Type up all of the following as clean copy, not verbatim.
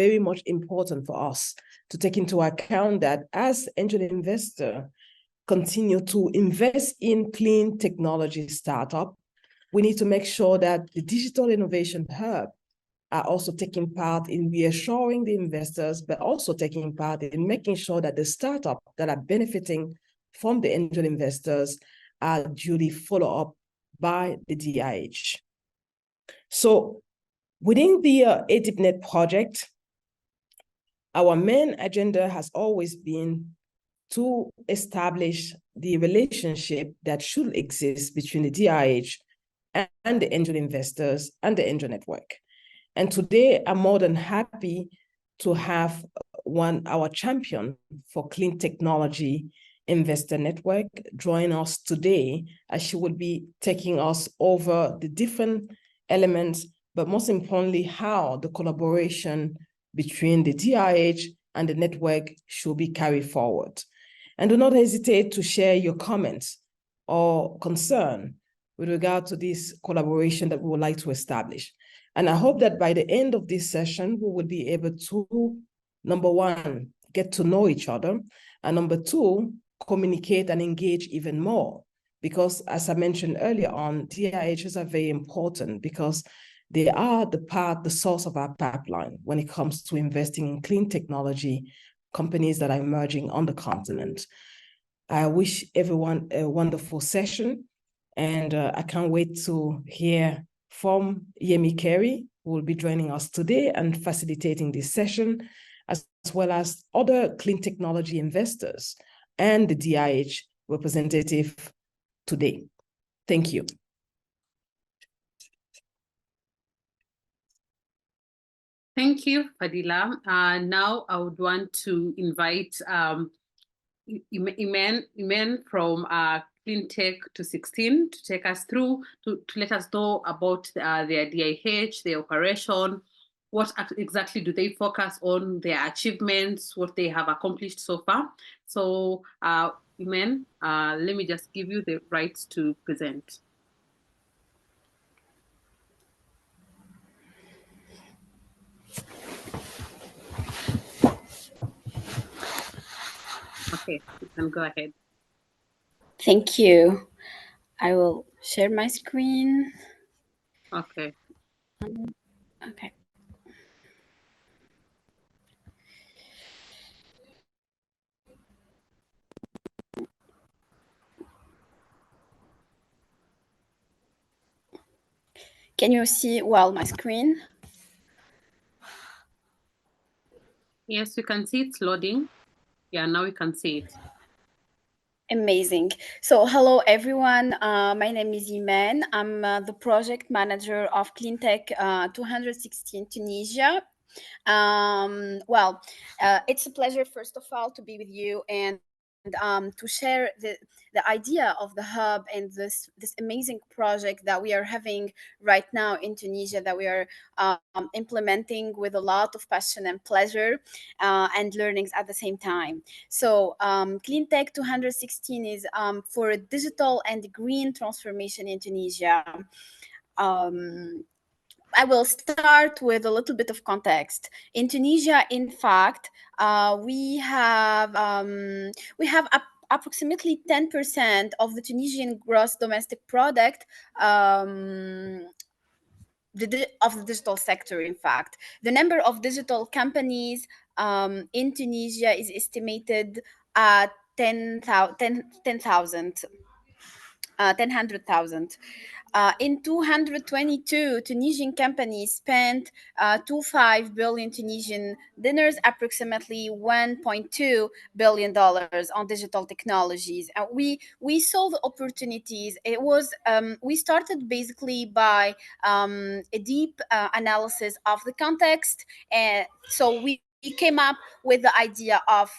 very much important for us to take into account that as angel investor continue to invest in clean technology startup, we need to make sure that the Digital Innovation Hub are also taking part in reassuring the investors, but also taking part in making sure that the startups that are benefiting from the angel investors are duly followed up by the DIH. So within the AEDIB project, our main agenda has always been to establish the relationship that should exist between the DIH and the angel investors and the angel network. And today, I'm more than happy to have our champion for clean technology investor network join us today, as she will be taking us over the different elements, but most importantly, how the collaboration between the DIH and the network should be carried forward. And do not hesitate to share your comments or concern with regard to this collaboration that we would like to establish. And I hope that by the end of this session, we will be able to, number one, get to know each other, and number two, communicate and engage even more. Because as I mentioned earlier on, DIHs are very important because they are the source of our pipeline when it comes to investing in clean technology companies that are emerging on the continent. I wish everyone a wonderful session, and I can't wait to hear from Yemi Keri, who will be joining us today and facilitating this session, as well as other clean technology investors and the DIH representative today. Thank you. Thank you, Fadila. Now I would want to invite Imen from Cleantech 216 to take us through, to let us know about their DIH, their operation, what exactly do they focus on, their achievements, what they have accomplished so far. So Imen, let me just give you the rights to present. Okay, you can go ahead. Thank you. I will share my screen. Okay. Okay. Can you see well my screen? Yes, we can see it's loading. Yeah, now we can see it. Amazing. So hello, everyone. My name is Imen. I'm the project manager of Cleantech 216 Tunisia. It's a pleasure, first of all, to be with you and to share the idea of the hub and this amazing project that we are having right now in Tunisia, that we are implementing with a lot of passion and pleasure and learnings at the same time. So Cleantech 216 is for a digital and green transformation in Tunisia. I will start with a little bit of context. In Tunisia, in fact, we have approximately 10% of the Tunisian gross domestic product of the digital sector. In fact, the number of digital companies in Tunisia is estimated at 10,000. In 222, Tunisian companies spent 2.5 billion Tunisian dinars, approximately $1.2 billion on digital technologies. And we saw the opportunities. It was we started basically by a deep analysis of the context, and so we came up with the idea of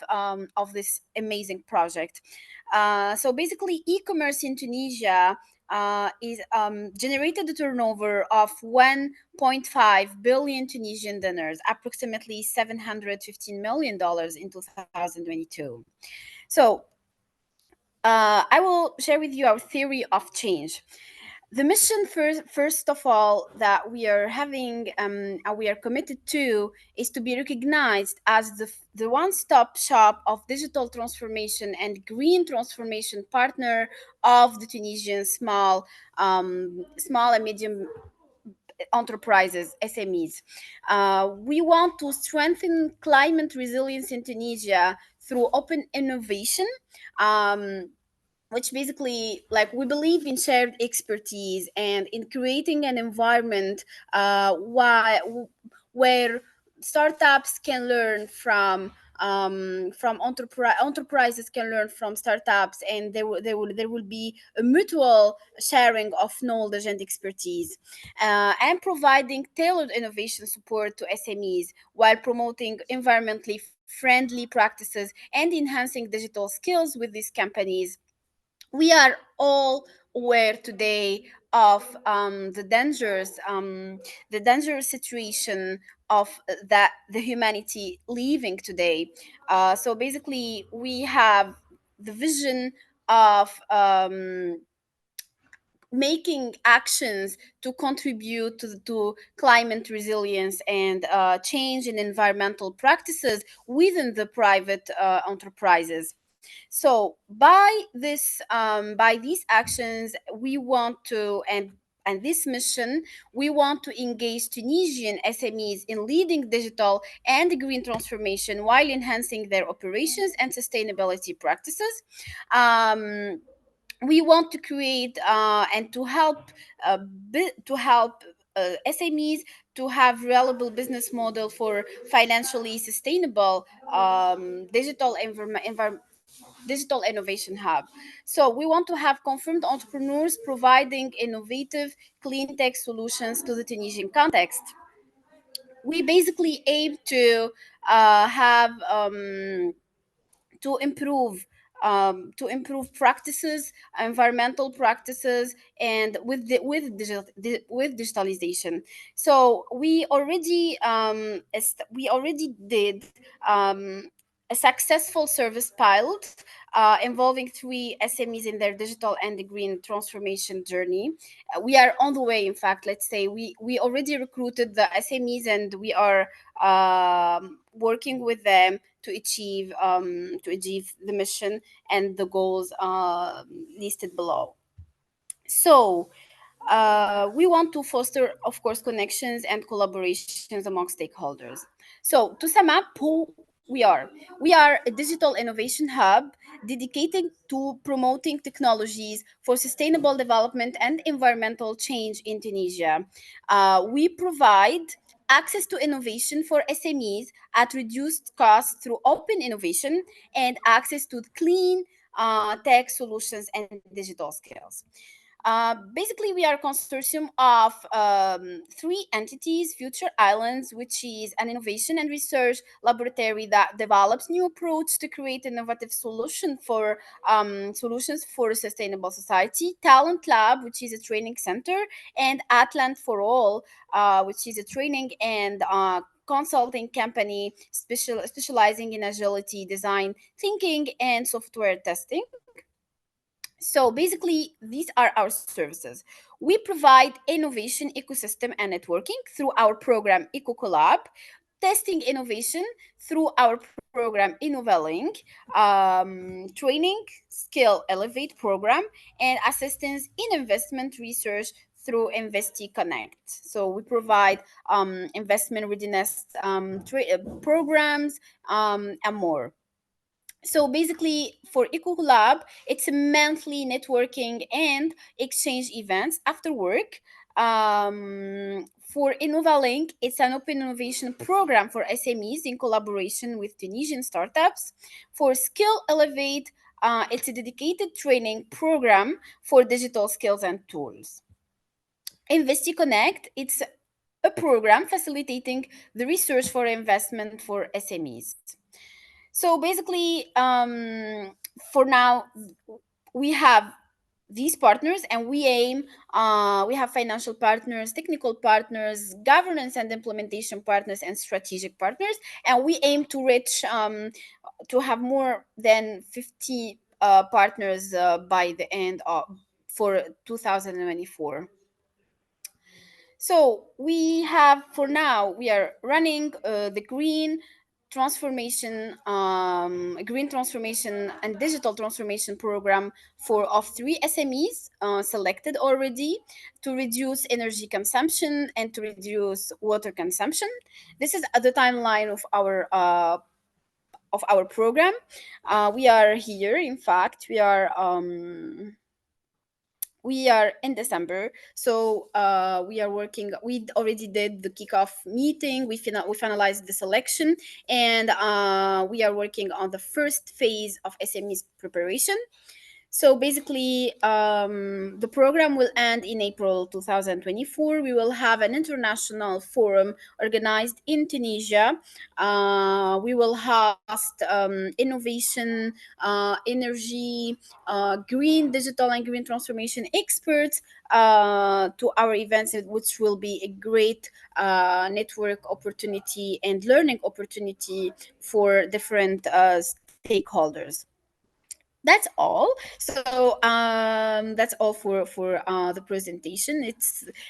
this amazing project. So basically, e-commerce in Tunisia is generated a turnover of 1.5 billion Tunisian dinars, approximately $715 million in 2022. So I will share with you our theory of change. The mission, first of all, that we are having, we are committed to, is to be recognized as the one-stop shop of digital transformation and green transformation partner of the Tunisian small and medium enterprises, SMEs. We want to strengthen climate resilience in Tunisia through open innovation. Which basically, like, we believe in shared expertise and in creating an environment where startups can learn from enterprises can learn from startups, and there will be a mutual sharing of knowledge and expertise, and providing tailored innovation support to SMEs while promoting environmentally friendly practices and enhancing digital skills with these companies. We are all aware today of the dangerous situation of that the humanity living today. So basically, we have the vision of making actions to contribute to climate resilience and change in environmental practices within the private enterprises. So by these actions, we want to and this mission, we want to engage Tunisian SMEs in leading digital and green transformation while enhancing their operations and sustainability practices. Um, we want to create and to help SMEs to have reliable business model for financially sustainable digital innovation hub. So we want to have confirmed entrepreneurs providing innovative clean tech solutions to the Tunisian context. We basically aim to have to improve practices, environmental practices, and with digitalization. So we already did a successful service pilot involving 3 SMEs in their digital and green transformation journey. We are on the way. In fact, let's say we already recruited the SMEs, and we are working with them to achieve the mission and the goals listed below. So we want to foster, of course, connections and collaborations among stakeholders. So to sum up, who we are a digital innovation hub dedicated to promoting technologies for sustainable development and environmental change in Tunisia. We provide access to innovation for SMEs at reduced cost through open innovation and access to clean tech solutions and digital skills. Basically, we are a consortium of 3 entities: Future Islands, which is an innovation and research laboratory that develops new approach to create innovative solutions for a sustainable society; Talent Lab, which is a training center; and Atlant for All, which is a training and consulting company specializing in agility, design thinking, and software testing. So basically, these are our services. We provide innovation ecosystem and networking through our program EcoCollab, testing innovation through our program InnovaLink, training skill elevate program, and assistance in investment research through Investi Connect. So we provide investment readiness programs and more. So basically, for EcoLab, it's a monthly networking and exchange events after work. For InnovaLink, it's an open innovation program for SMEs in collaboration with Tunisian startups. For Skill Elevate, it's a dedicated training program for digital skills and tools. Investi Connect, it's a program facilitating the research for investment for SMEs. So basically, for now, we have these partners, and we have financial partners, technical partners, governance and implementation partners, and strategic partners, and we aim to reach to have more than 50 partners by the end of for 2024. So we have, for now, we are running the green transformation and digital transformation program of 3 SMEs selected already, to reduce energy consumption and to reduce water consumption. This is the timeline of our program. We are here, in fact, we are in December, so we are working. We already did the kickoff meeting. We finalized the selection, and we are working on the first phase of SMEs preparation. So basically, the program will end in April 2024. We will have an international forum organized in Tunisia. We will host innovation, energy, green digital and green transformation experts to our events, which will be a great network opportunity and learning opportunity for different stakeholders. That's all. So that's all for the presentation.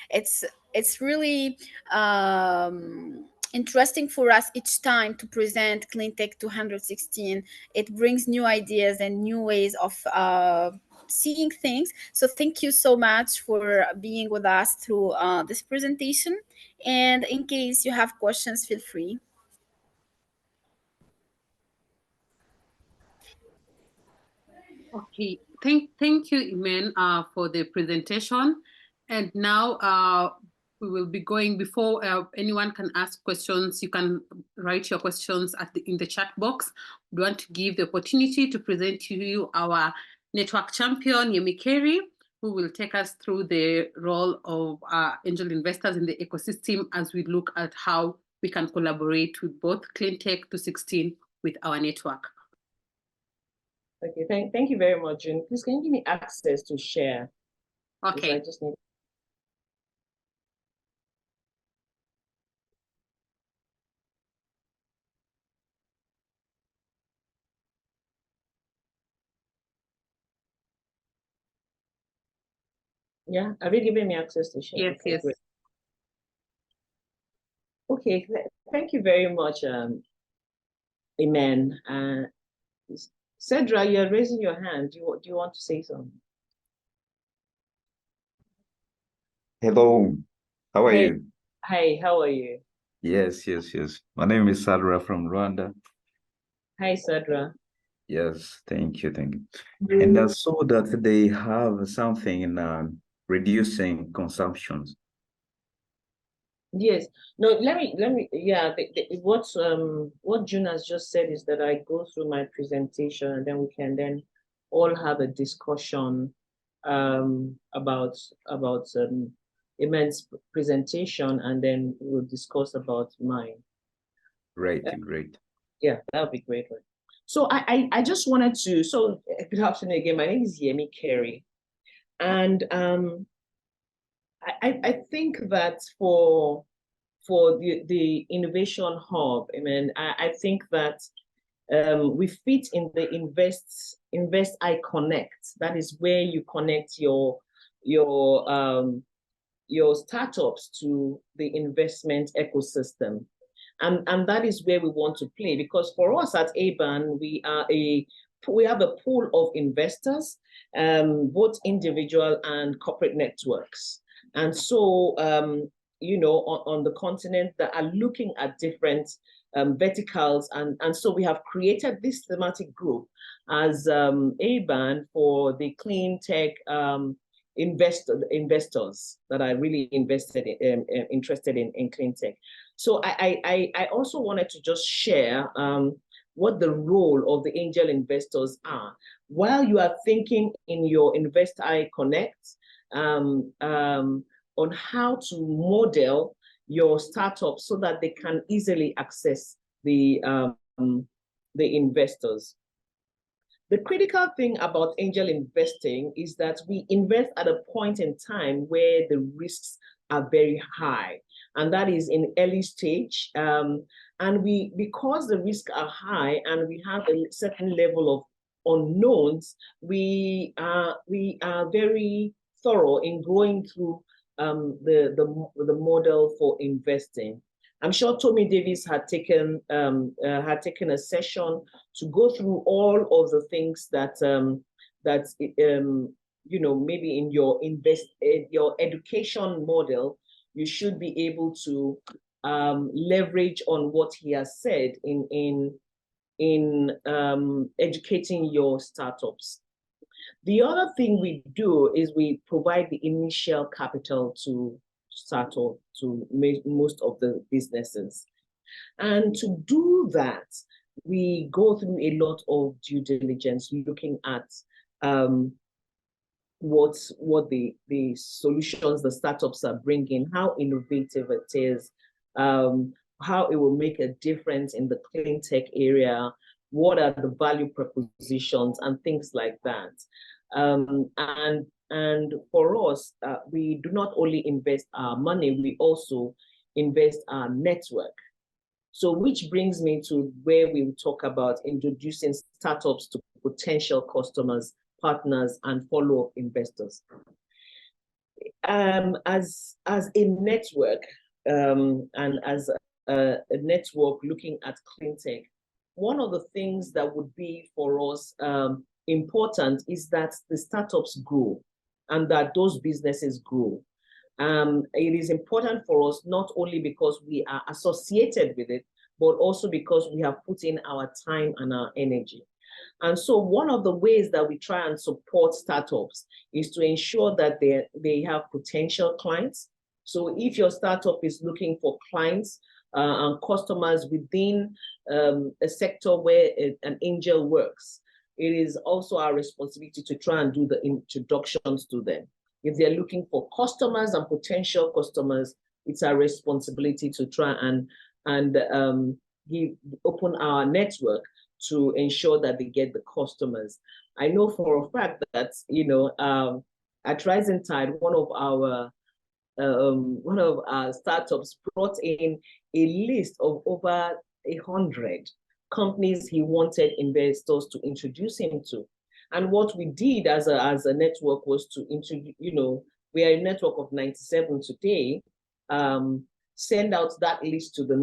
It's really interesting for us each time to present CleanTech 216. It brings new ideas and new ways of seeing things. So thank you so much for being with us through this presentation. And in case you have questions, feel free. Okay, thank you, Imen, for the presentation. And now we will be going, before anyone can ask questions, you can write your questions in the chat box. We want to give the opportunity to present to you our network champion, Yemi Keri, who will take us through the role of angel investors in the ecosystem as we look at how we can collaborate with both CleanTech 216 with our network. Okay, thank you very much, June. Please, can you give me access to share? Okay. I just need. Yeah, have you given me access to share? Yes, Okay, yes. great. Okay, thank you very much, Amen. Cedra, you're raising your hand. Do you want to say something? Hello, how are you? Hi, how are you? Yes. My name is Sadra from Rwanda. Hi, Cedra. Yes, thank you. And I saw that they have something in reducing consumptions. Yes. No, let me, yeah, what June has just said is that I go through my presentation, and then we can then all have a discussion about Imen's presentation, and then we'll discuss about mine. Great. Yeah, that would be great. So I just wanted to, so good afternoon again. My name is Yemi Keri, and I think that for the innovation hub, I mean, I think that we fit in the Invest I Connect. That is where you connect your startups to the investment ecosystem. And that is where we want to play, because for us at ABAN, we have a pool of investors, both individual and corporate networks. And so, on the continent that are looking at different verticals. And so we have created this thematic group as ABAN for the clean tech investors that are really interested in clean tech. So I also wanted to just share what the role of the angel investors are. While you are thinking in your Invest I Connect on how to model your startup so that they can easily access the investors. The critical thing about angel investing is that we invest at a point in time where the risks are very high, and that is in early stage. And because the risks are high and we have a certain level of unknowns, we are very thorough in going through the model for investing. I'm sure Tommy Davis had taken a session to go through all of the things that you know, maybe in your education model, you should be able to leverage on what he has said in educating your startups. The other thing we do is we provide the initial capital to start off to make most of the businesses. And to do that, we go through a lot of due diligence, looking at what the solutions the startups are bringing, how innovative it is, how it will make a difference in the clean tech area, what are the value propositions and things like that. And for us, we do not only invest our money, we also invest our network. So which brings me to where we will talk about introducing startups to potential customers, partners, and follow-up investors. As a network, and as a network looking at clean tech, one of the things that would be for us important is that the startups grow and that those businesses grow. It is important for us not only because we are associated with it, but also because we have put in our time and our energy. And so one of the ways that we try and support startups is to ensure that they have potential clients. So if your startup is looking for clients and customers within a sector where an angel works, it is also our responsibility to try and do the introductions to them. If they're looking for customers and potential customers, it's our responsibility to try and open our network to ensure that they get the customers. I know for a fact that, you know, at Rising Tide, one of our startups brought in a list of over 100 companies he wanted investors to introduce him to. And what we did as a network was to introduce, you know, we are a network of 97 today, send out that list to the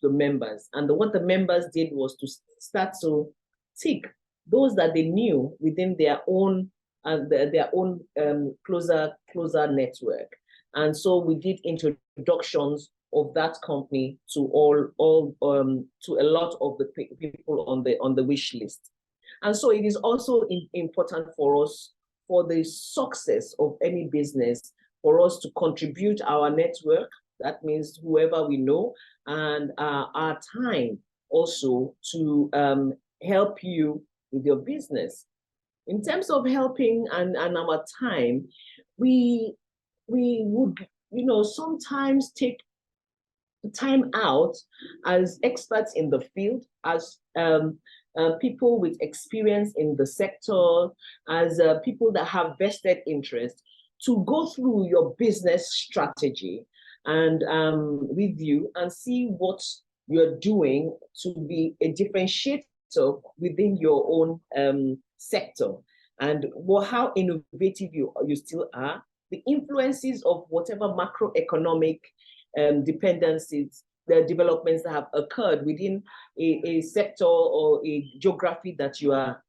members. And what the members did was to start to tick those that they knew within their own closer network. And so we did introductions of that company to to a lot of the people on the wish list. And so it is also important for us, for the success of any business, for us to contribute our network. That means whoever we know, and our time also to help you with your business. In terms of helping and our time, we would, you know, sometimes take time out as experts in the field, as people with experience in the sector, as people that have vested interest, to go through your business strategy and with you and see what you're doing to be a differentiator within your own sector, and how innovative you still are, the influences of whatever macroeconomic dependencies, the developments that have occurred within a sector or a geography that you are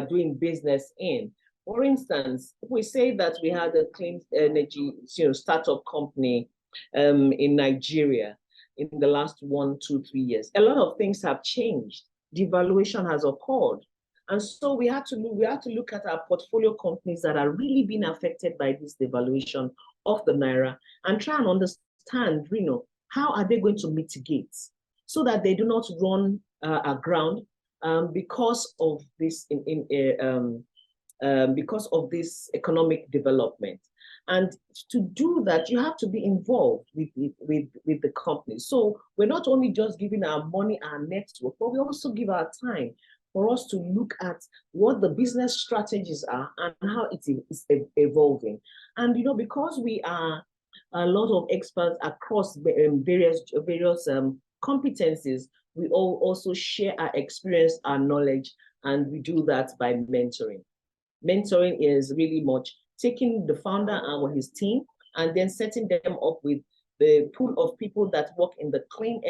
doing business in. For instance, we say that we had a clean energy, you know, startup company in Nigeria in the last 1, 2, 3 years. A lot of things have changed. Devaluation has occurred. And so we had to look at our portfolio companies that are really being affected by this devaluation of the Naira and try and understand, you know, how are they going to mitigate so that they do not run aground because of this because of this economic development. And to do that, you have to be involved with the company. So we're not only just giving our money, our network, but we also give our time for us to look at what the business strategies are and how it is evolving. And, you know, because we are a lot of experts across various competencies, we all also share our experience, our knowledge, and we do that by mentoring. Mentoring is really much taking the founder and his team and then setting them up with the pool of people that work in the clean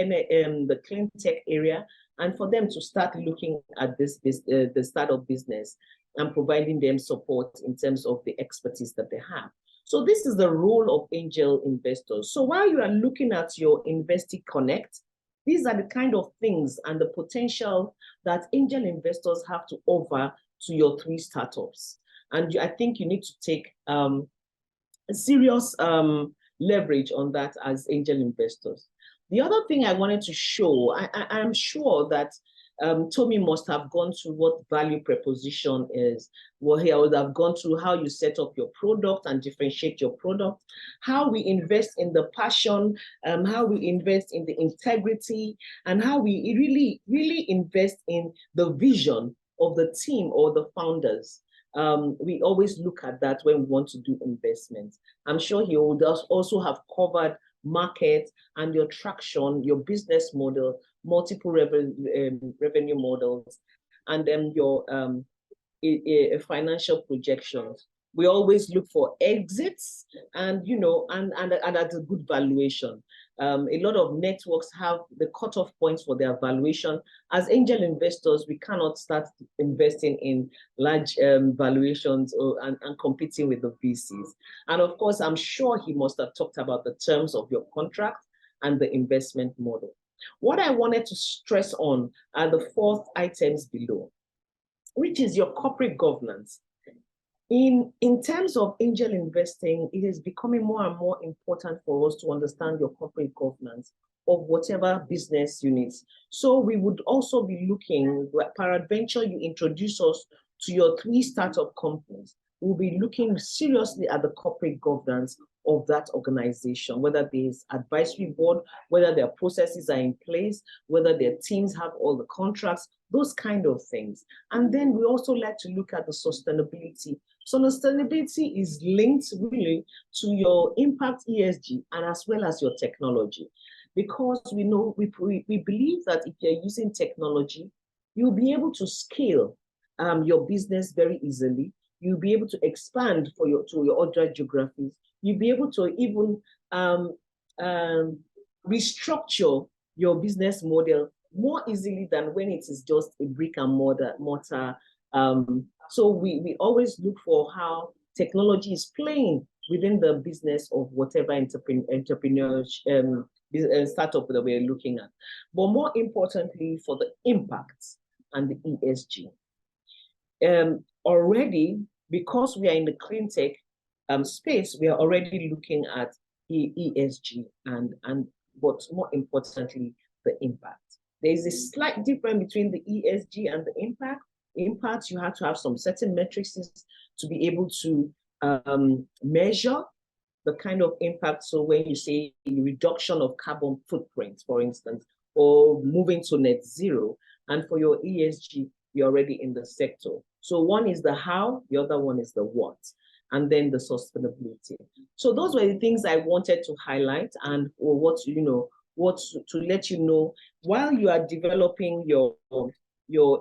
tech area, and for them to start looking at this the startup business and providing them support in terms of the expertise that they have. So this is the role of angel investors. So while you are looking at your Investee Connect, these are the kind of things and the potential that angel investors have to offer to your 3 startups. And I think you need to take a serious leverage on that as angel investors. The other thing I wanted to show, I'm sure that Tommy must have gone through what value proposition is. Well, he would have gone through how you set up your product and differentiate your product, how we invest in the passion, how we invest in the integrity, and how we really invest in the vision of the team or the founders. We always look at that when we want to do investments. I'm sure he would also have covered market and your traction, your business model, multiple revenue models, and then your financial projections. We always look for exits and, you know, and at a good valuation. A lot of networks have the cutoff points for their valuation. As angel investors, we cannot start investing in large valuations and competing with the VCs. And of course, I'm sure he must have talked about the terms of your contract and the investment model. What I wanted to stress on are the 4 items below, which is your corporate governance. In terms of angel investing, it is becoming more and more important for us to understand your corporate governance of whatever business units. So we would also be looking, peradventure you introduce us to your 3 startup companies, we'll be looking seriously at the corporate governance of that organization, whether there's advisory board, whether their processes are in place, whether their teams have all the contracts, those kind of things. And then we also like to look at the sustainability. So sustainability is linked really to your impact ESG and as well as your technology. Because we know, we believe that if you're using technology, you'll be able to scale your business very easily. You'll be able to expand to your other geographies. You'll be able to even restructure your business model more easily than when it is just a brick and mortar. So we always look for how technology is playing within the business of whatever entrepreneurship startup that we're looking at. But more importantly, for the impact and the ESG. Already, because we are in the clean tech space, we are already looking at ESG but more importantly, the impact. There is a slight difference between the ESG and the impact. Impact, you have to have some certain metrics to be able to measure the kind of impact. So when you say reduction of carbon footprint, for instance, or moving to net zero, and for your ESG, you're already in the sector. So one is the how, the other one is the what, and then the sustainability. So those were the things I wanted to highlight, and what to let you know while you are developing your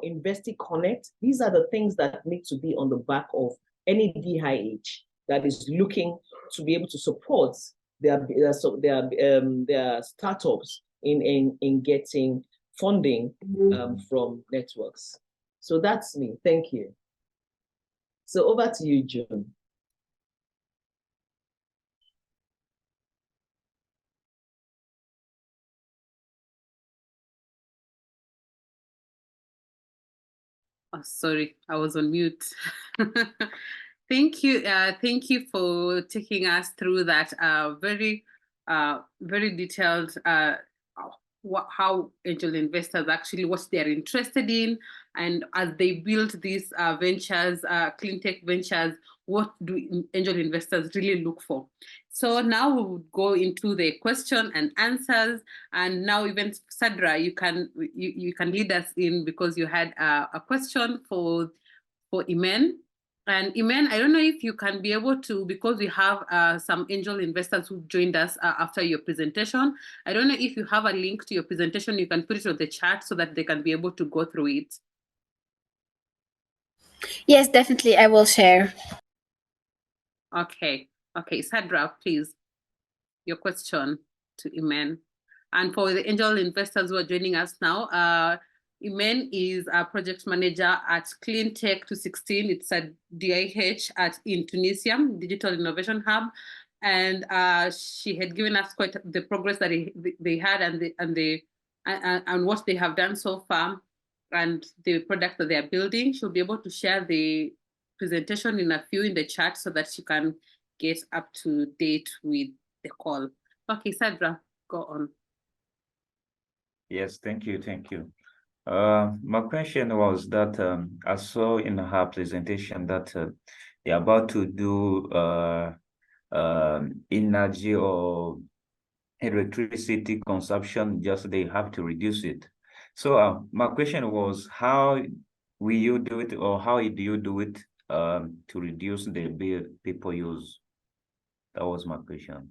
Investee Connect. These are the things that need to be on the back of any DIH that is looking to be able to support their startups in getting funding from networks. So that's me. Thank you. So over to you, June. Oh, sorry, I was on mute. Thank you. Thank you for taking us through that very detailed how angel investors actually, what they're interested in, and as they build these ventures, clean tech ventures, what do angel investors really look for? So now we would go into the question and answers, and now even Sadra, you can lead us in, because you had a question for Imen And Imen, I don't know if you can be able to, because we have some angel investors who joined us after your presentation. I don't know if you have a link to your presentation, you can put it on the chat so that they can be able to go through it. Yes, definitely, I will share. Okay, Sadra, please, your question to Imen. And for the angel investors who are joining us now, Imen is a project manager at Clean Tech 216. It's a DIH in Tunisia, Digital Innovation Hub. And she had given us quite the progress that they had and what they have done so far and the product that they are building. She'll be able to share the presentation in the chat so that she can get up to date with the call. Okay, Sadra, go on. Yes, thank you. My question was that I saw in her presentation that they're about to do energy or electricity consumption, just they have to reduce it. So my question was, how will you do it, or how do you do it to reduce the bill people use? That was my question.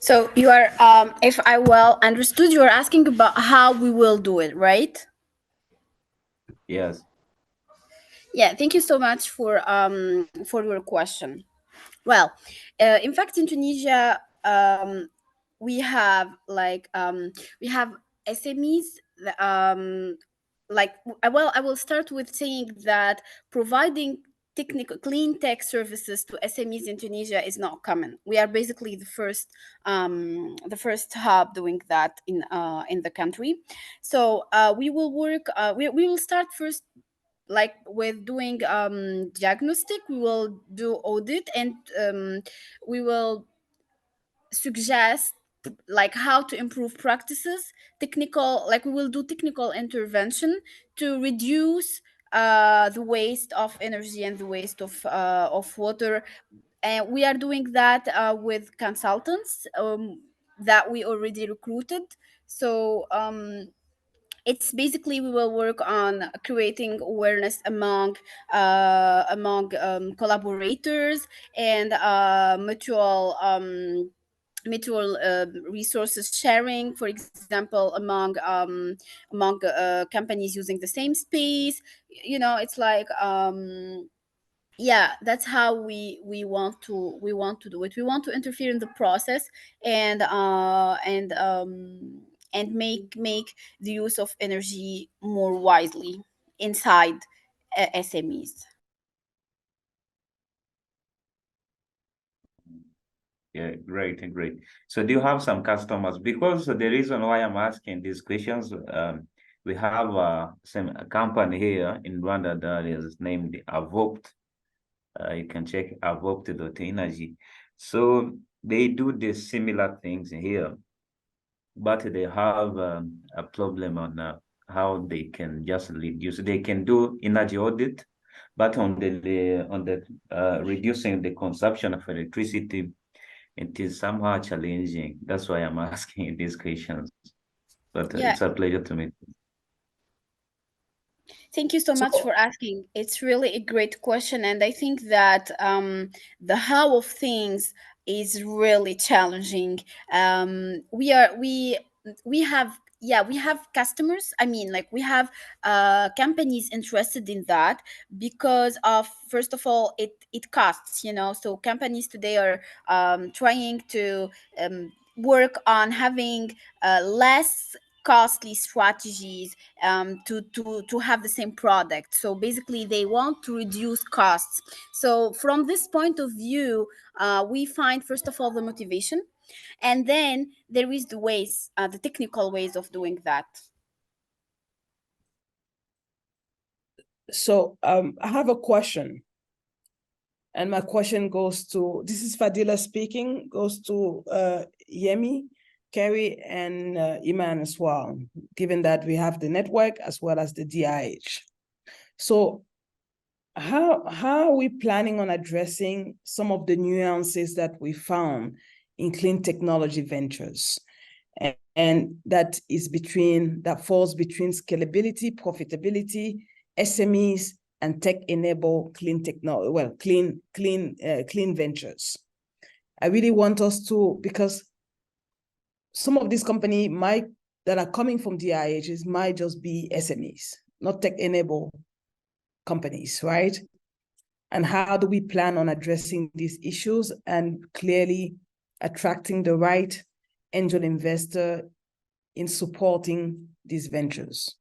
So you are, if I well understood, you are asking about how we will do it, right? Yes. Yeah, thank you so much for your question. Well, in fact, in Tunisia, we have SMEs. I will start with saying that providing technical clean tech services to SMEs in Tunisia is not common. We are basically the first hub doing that in the country. So we will work. We will start first like with doing diagnostic. We will do audit, and we will suggest like how to improve practices, technical, like we will do technical intervention to reduce the waste of energy and the waste of water. And we are doing that with consultants that we already recruited. So it's basically we will work on creating awareness among collaborators and mutual resources sharing, for example, among companies using the same space. You know, it's like yeah, that's how we want to do it. We want to interfere in the process and make the use of energy more wisely inside SMEs. Yeah, great. So do you have some customers? Because the reason why I'm asking these questions, we have some company here in Rwanda that is named Avopt. You can check avopt.energy. So they do the similar things here, but they have a problem on how they can just reduce. They can do energy audit, but on the reducing the consumption of electricity, it is somehow challenging. That's why I'm asking these questions. But Yeah. it's a pleasure to meet you. Thank you so much for asking. It's really a great question. And I think that the how of things is really challenging. We have customers. I mean, like we have companies interested in that because of, first of all, it costs, you know. So companies today are trying to work on having less costly strategies to have the same product. So basically they want to reduce costs. So from this point of view, we find, first of all, the motivation, and then there is the ways, the technical ways of doing that. So I have a question. And my question goes to, this is Fadila speaking, goes to Yemi, Keri, and Iman as well, given that we have the network as well as the DIH. So how are we planning on addressing some of the nuances that we found in clean technology ventures? and that falls between scalability, profitability, SMEs, and tech-enabled clean technology, well, clean ventures. I really want us to, because some of these companies that are coming from DIHs might just be SMEs, not tech-enabled companies, right? And how do we plan on addressing these issues and clearly attracting the right angel investor in supporting these ventures?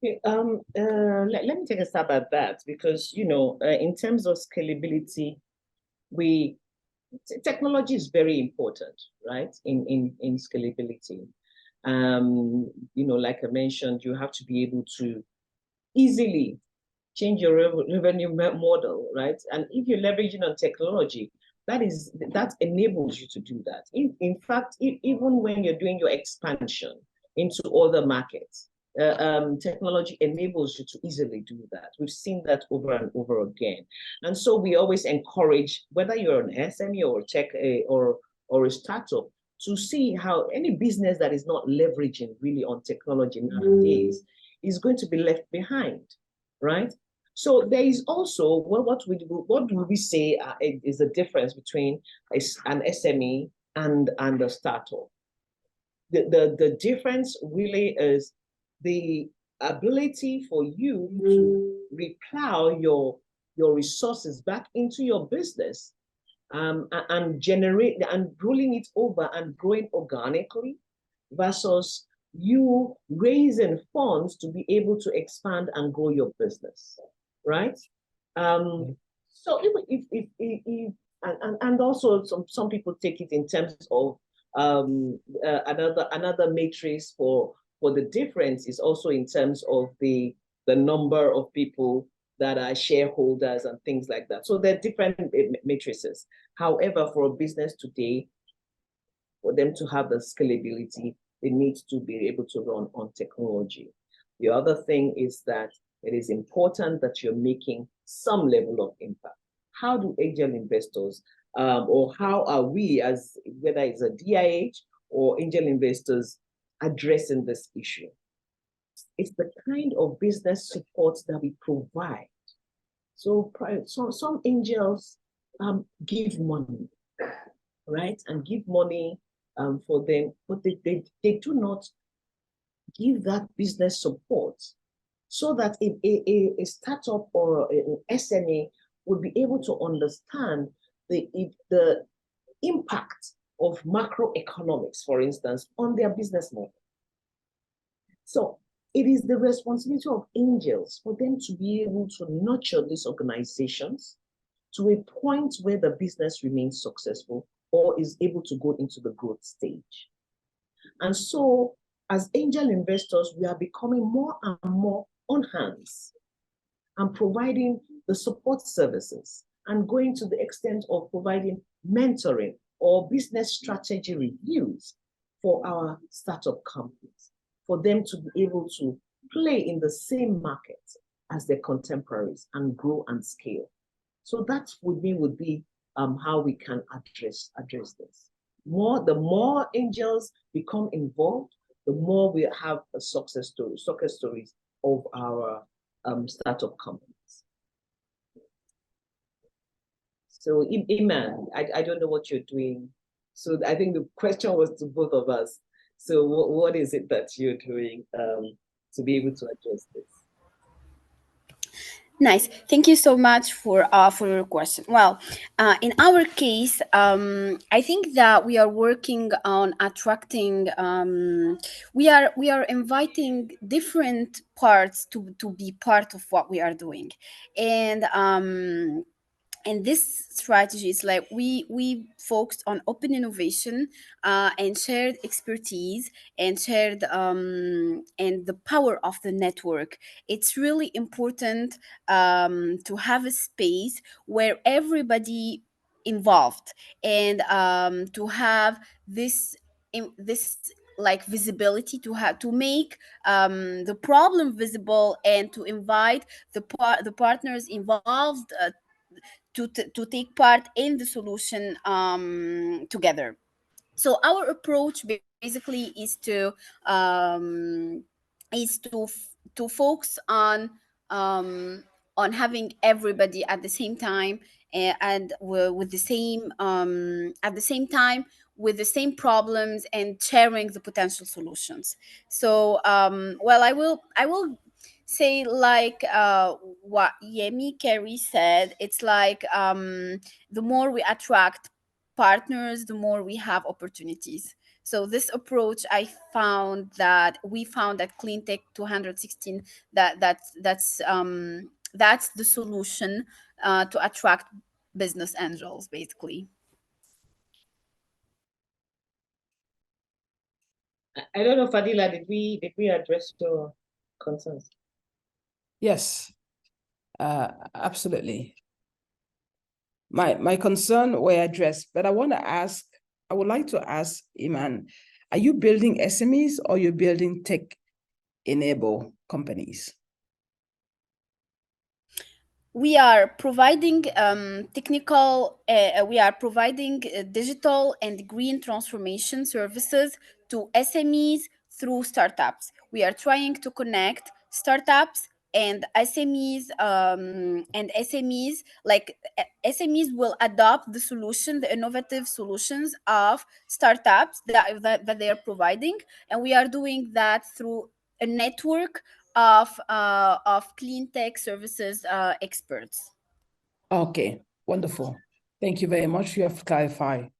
Okay, let me take a stab at that, because in terms of scalability, technology is very important, right? In scalability, like I mentioned, you have to be able to easily change your revenue model, right? And if you're leveraging on technology, that enables you to do that. In fact, even when you're doing your expansion into other markets, technology enables you to easily do that. We've seen that over and over again. And so we always encourage, whether you're an SME or tech or a startup, to see how any business that is not leveraging really on technology nowadays is going to be left behind, right? So there is also, what do we say is the difference between an SME and a startup? The difference really is the ability for you to replow your resources back into your business, and generate and rolling it over and growing organically, versus you raising funds to be able to expand and grow your business, right? So if and also some people take it in terms of another matrix for the difference is also in terms of the number of people that are shareholders and things like that. So there are different matrices. However, for a business today, for them to have the scalability, they need to be able to run on technology. The other thing is that it is important that you're making some level of impact. How do angel investors, or how are we, as whether it's a DIH or angel investors, addressing this issue? It's the kind of business support that we provide. So some angels give money, right? And give money for them, but they do not give that business support, so that a startup or an SME would be able to understand the impact of macroeconomics, for instance, on their business model. So it is the responsibility of angels for them to be able to nurture these organizations to a point where the business remains successful or is able to go into the growth stage. And so, as angel investors, we are becoming more and more on hands and providing the support services and going to the extent of providing mentoring or business strategy reviews for our startup companies, for them to be able to play in the same market as their contemporaries and grow and scale. So that would be how we can address this. The more angels become involved, the more we have a success stories of our startup companies. So Iman, I don't know what you're doing. So I think the question was to both of us. So what is it that you're doing to be able to address this? Nice. Thank you so much for your question. Well, in our case, I think that we are working on attracting. We are inviting different parts to be part of what we are doing, and this strategy is like we focused on open innovation and shared expertise and shared and the power of the network. It's really important to have a space where everybody involved, and to have this like visibility, to make the problem visible, and to invite the partners involved to take part in the solution together. So our approach basically is to focus on having everybody at the same time, and with the same at the same time with the same problems, and sharing the potential solutions. So well, I will say, like what Yemi Keri said. It's like the more we attract partners, the more we have opportunities. So this approach, we found at Cleantech 216, that's the solution to attract business angels, basically. I don't know, Fadila, did we address your concerns? Yes, absolutely. My concern were addressed, but I would like to ask Iman, are you building SMEs or you're building tech-enabled companies? We are providing digital and green transformation services to SMEs through startups. We are trying to connect startups and SMEs, like SMEs will adopt the innovative solutions of startups that they are providing, and we are doing that through a network of clean tech services experts. Okay, wonderful. Thank you very much. You have clarified.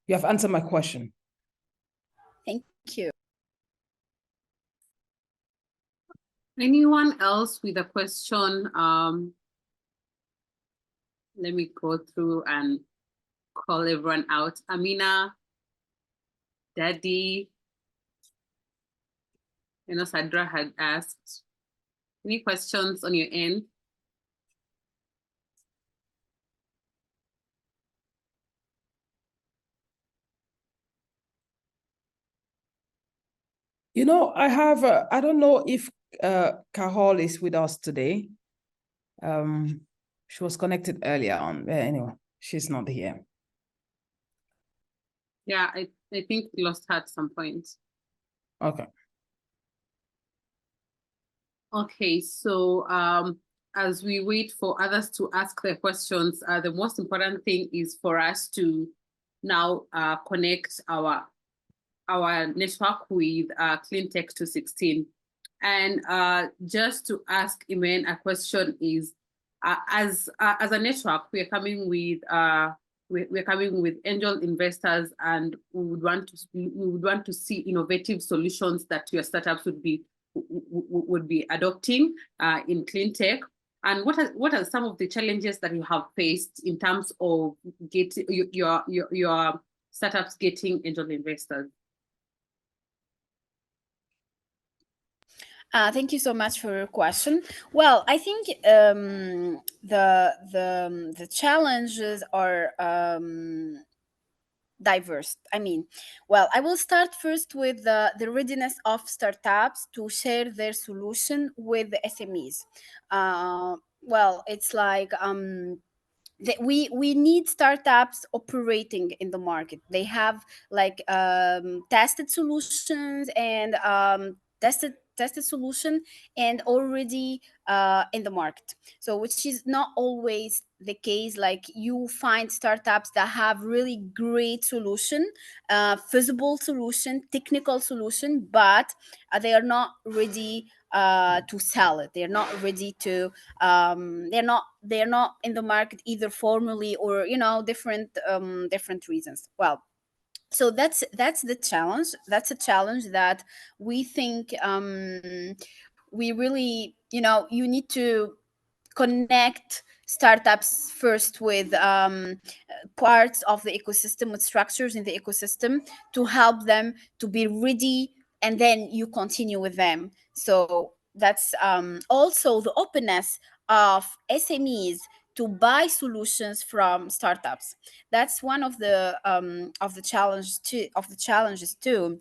You have answered my question. Thank you. Anyone else with a question? Let me go through and call everyone out. Amina, Daddy, Sadra had asked. Any questions on your end? I don't know if Carol is with us today. She was connected earlier on, but anyway, she's not here. Yeah, I think we lost her at some point. Okay. Okay, so as we wait for others to ask their questions, the most important thing is for us to now connect our network with Cleantech 216. And just to ask Iman a question is, as a network, we're coming with angel investors, and we would want to see innovative solutions that your startups would be adopting in clean tech. And what are some of the challenges that you have faced in terms of getting your startups getting angel investors? Thank you so much for your question. Well, I think the challenges are diverse. I mean, well, I will start first with the readiness of startups to share their solution with the SMEs. Well, it's like we need startups operating in the market. They have like tested solutions and tested solution and already in the market. So which is not always the case. Like you find startups that have really great solution, feasible solution, technical solution, but they are not ready to sell it. They're not ready to they're not in the market either formally or different reasons. Well, so that's the challenge. That's a challenge that we think we really, you need to connect startups first with parts of the ecosystem, with structures in the ecosystem to help them to be ready, and then you continue with them. So that's also the openness of SMEs to buy solutions from startups. That's one of the challenges too,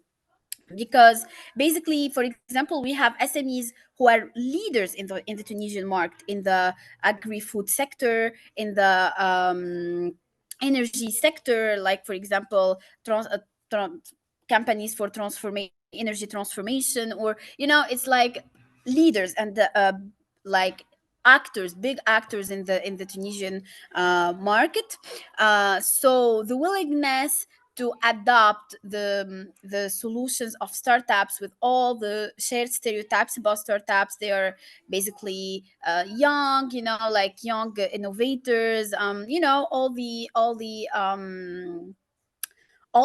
because basically, for example, we have SMEs who are leaders in the Tunisian market, in the agri-food sector, in the energy sector, like for example companies for energy transformation, or it's like leaders and like actors, big actors in the Tunisian market. So the willingness to adopt the solutions of startups with all the shared stereotypes about startups. They are basically young, like young innovators, all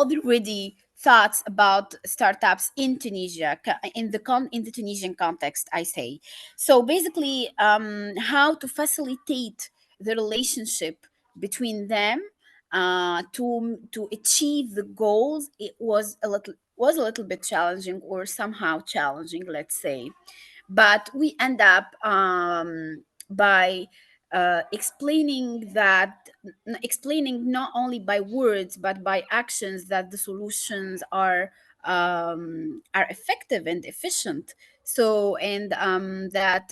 the ready thoughts about startups in Tunisia, in the Tunisian context, I say. So basically, how to facilitate the relationship between them to achieve the goals. It was a little bit challenging, or somehow challenging, let's say, but we end up by explaining not only by words but by actions that the solutions are effective and efficient. So, and that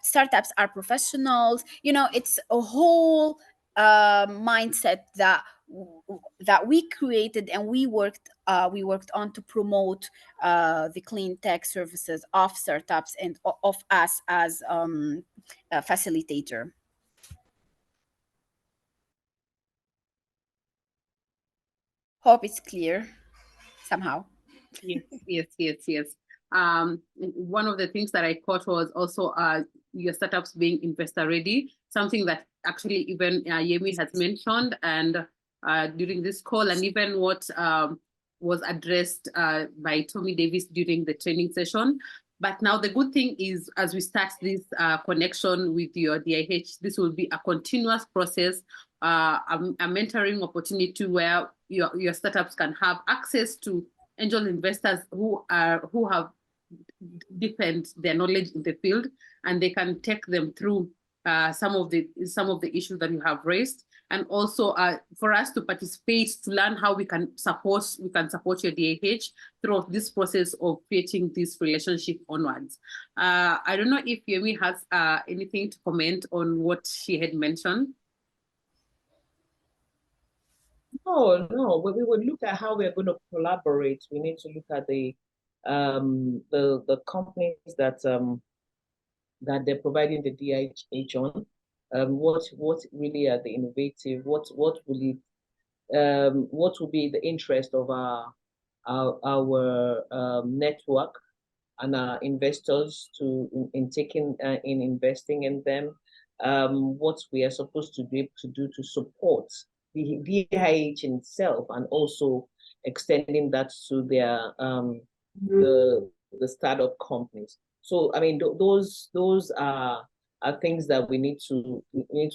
startups are professionals. It's a whole mindset that we created, and we worked on to promote the clean tech services of startups and of us as a facilitator. Hope it's clear somehow. Yes. One of the things that I caught was also your startups being investor ready, something that actually even Yemi has mentioned, and during this call, and even what was addressed by Tommy Davis during the training session. But now the good thing is, as we start this connection with your DIH, this will be a continuous process, a mentoring opportunity where your startups can have access to angel investors who have deepened their knowledge in the field, and they can take them through some of the issues that you have raised, and also for us to participate, to learn how we can support your DIH throughout this process of creating this relationship onwards. I don't know if Yemi has anything to comment on what she had mentioned. No. When we would look at how we're going to collaborate, we need to look at the companies that they're providing the DIH on. What really are the innovative? What will be the interest of our network and our investors in investing in them? What we are supposed to be able to do to support the DIH in itself, and also extending that to their the startup companies. So I mean, those are things that we need to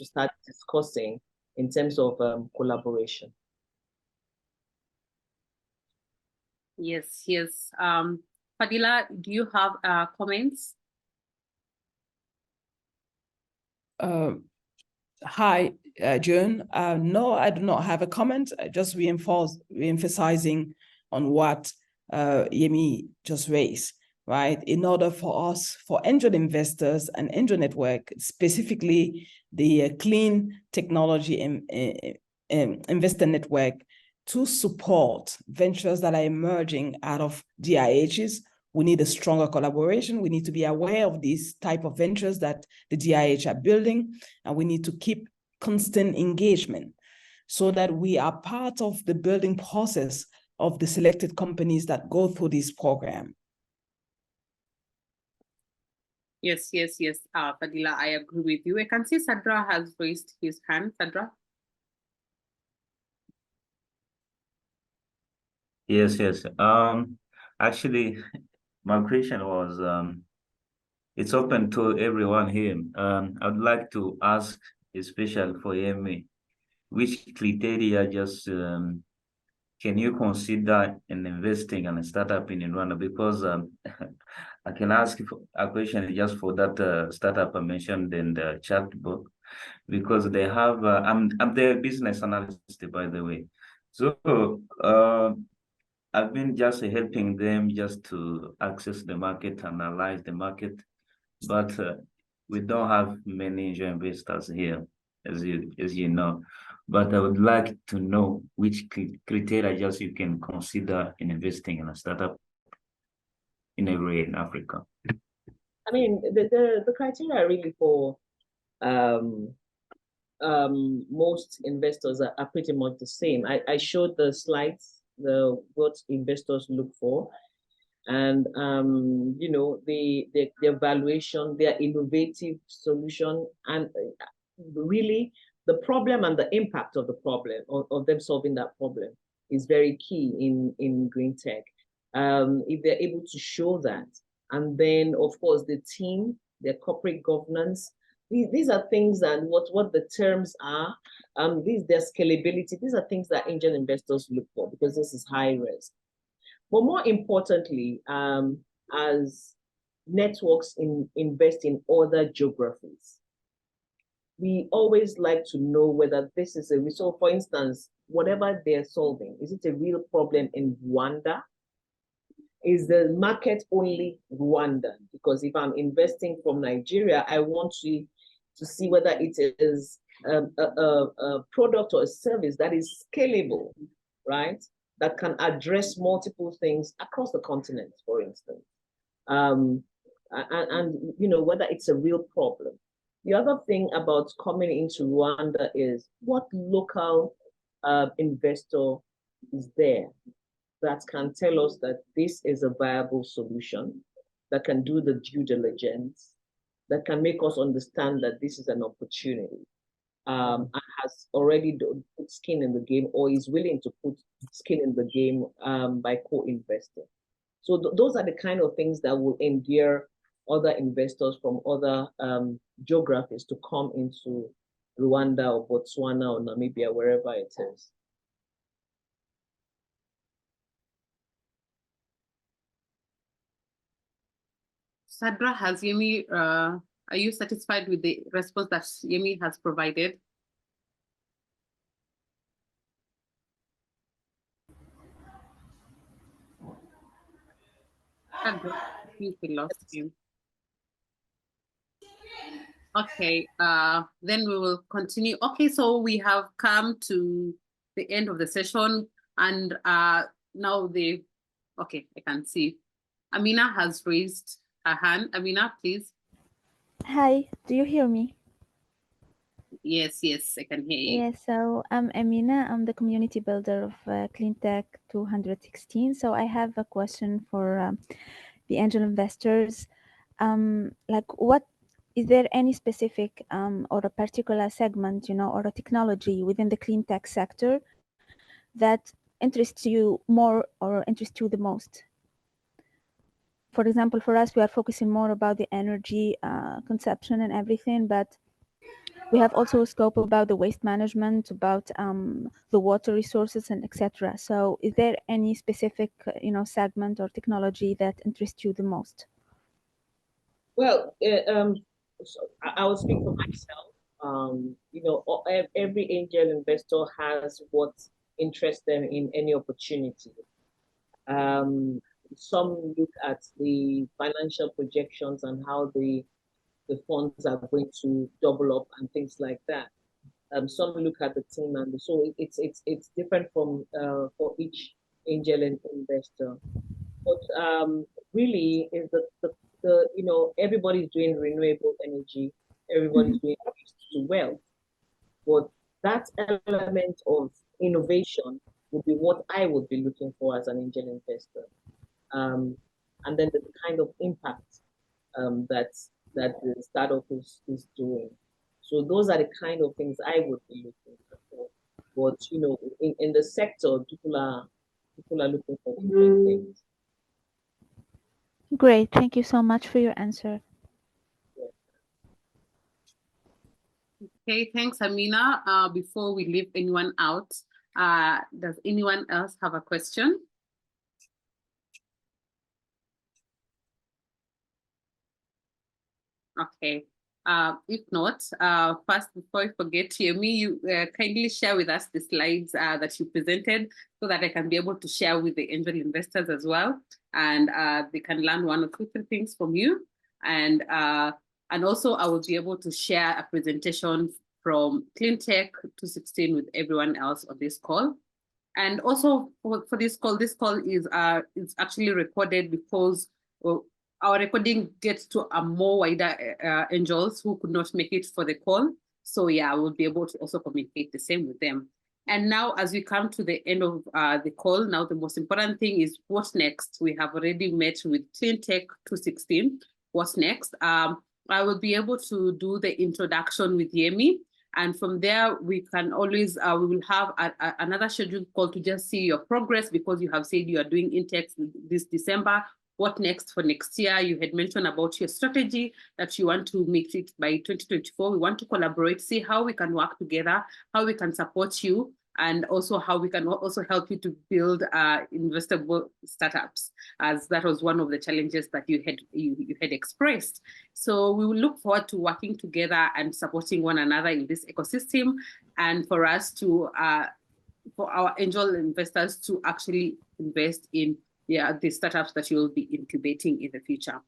start discussing in terms of collaboration. Yes. Fadila, do you have comments? Hi, June. No, I do not have a comment. Just re-emphasizing on what Yemi just raised, right? In order for us, for angel investors and angel network, specifically the clean technology investor network, to support ventures that are emerging out of DIHs, we need a stronger collaboration. We need to be aware of these type of ventures that the DIH are building, and we need to keep constant engagement so that we are part of the building process of the selected companies that go through this program. Yes, Fadila, I agree with you. I can see Sadra has raised his hand. Sadra? Yes. Actually, my question was, it's open to everyone here. I would like to ask, especially for Yemi, which criteria can you consider in investing in a startup in Rwanda? Because I can ask a question just for that startup I mentioned in the chat book, because they have, I'm their business analyst, by the way. So I've been just helping them just to access the market, analyze the market, but we don't have many angel investors here, as you know. but I would like to know which criteria just you can consider in investing in a startup in every in Africa. I mean, the criteria really for most investors are pretty much the same. I showed the slides, what investors look for, and you know, their valuation, their innovative solution, and really the problem and the impact of the problem, of them solving that problem, is very key in green tech. If they're able to show that, and then of course the team, their corporate governance, these are things, and what the terms are, their scalability, these are things that angel investors look for, because this is high risk. But more importantly, as networks invest in other geographies, we always like to know whether this is a result. For instance, whatever they're solving, is it a real problem in Rwanda? Is the market only Rwandan? Because if I'm investing from Nigeria, I want to see whether it is a product or a service that is scalable, right? That can address multiple things across the continent, for instance. And you know, whether it's a real problem. The other thing about coming into Rwanda is what local investor is there that can tell us that this is a viable solution, that can do the due diligence, that can make us understand that this is an opportunity, and has already put skin in the game, or is willing to put skin in the game by co-investing. So those are the kind of things that will endear other investors from other geographies to come into Rwanda or Botswana or Namibia, wherever it is. Sandra, has Yemi, are you satisfied with the response that Yemi has provided? Sandra, I think we lost him. Okay, then we will continue. Okay, so we have come to the end of the session, and now okay, I can see. Amina has raised her hand. Amina, please. Hi, do you hear me? Yes, I can hear you. Yes, so I'm Amina. I'm the community builder of CleanTech 216. So I have a question for the angel investors. What is there any specific or a particular segment, or a technology within the clean tech sector that interests you more or interests you the most? For example, for us, we are focusing more about the energy consumption and everything, but we have also a scope about the waste management, about the water resources, and etc. So is there any specific, segment or technology that interests you the most? Well, so I will speak for myself. Every angel investor has what interests them in any opportunity. Some look at the financial projections and how the funds are going to double up and things like that. Some look at the team, and so it's different from for each angel investor. But really, is everybody's doing renewable energy, everybody's doing to wealth, but that element of innovation would be what I would be looking for as an angel investor, and then the kind of impact that the startup is doing. So those are the kind of things I would be looking for. But in the sector, people are looking for different things. Great, thank you so much for your answer. Okay, thanks, Amina. Before we leave anyone out, does anyone else have a question? Okay. If not, first, before I forget, Yemi, you kindly share with us the slides that you presented so that I can be able to share with the angel investors as well, and they can learn one or two things from you. And also, I will be able to share a presentation from Cleantech 216 with everyone else on this call. And also for this call is actually recorded because our recording gets to a more wider angels who could not make it for the call. So yeah, we'll be able to also communicate the same with them. And now as we come to the end of the call, now the most important thing is what's next. We have already met with Cleantech 216. What's next? I will be able to do the introduction with Yemi. And from there, we can always, we will have another scheduled call to just see your progress, because you have said you are doing intakes this December. What next for next year? You had mentioned about your strategy that you want to make it by 2024. We want to collaborate, see how we can work together, how we can support you, and also how we can also help you to build investable startups, as that was one of the challenges that you had expressed. So we will look forward to working together and supporting one another in this ecosystem, and for us to, for our angel investors to actually invest in the startups that you will be incubating in the future.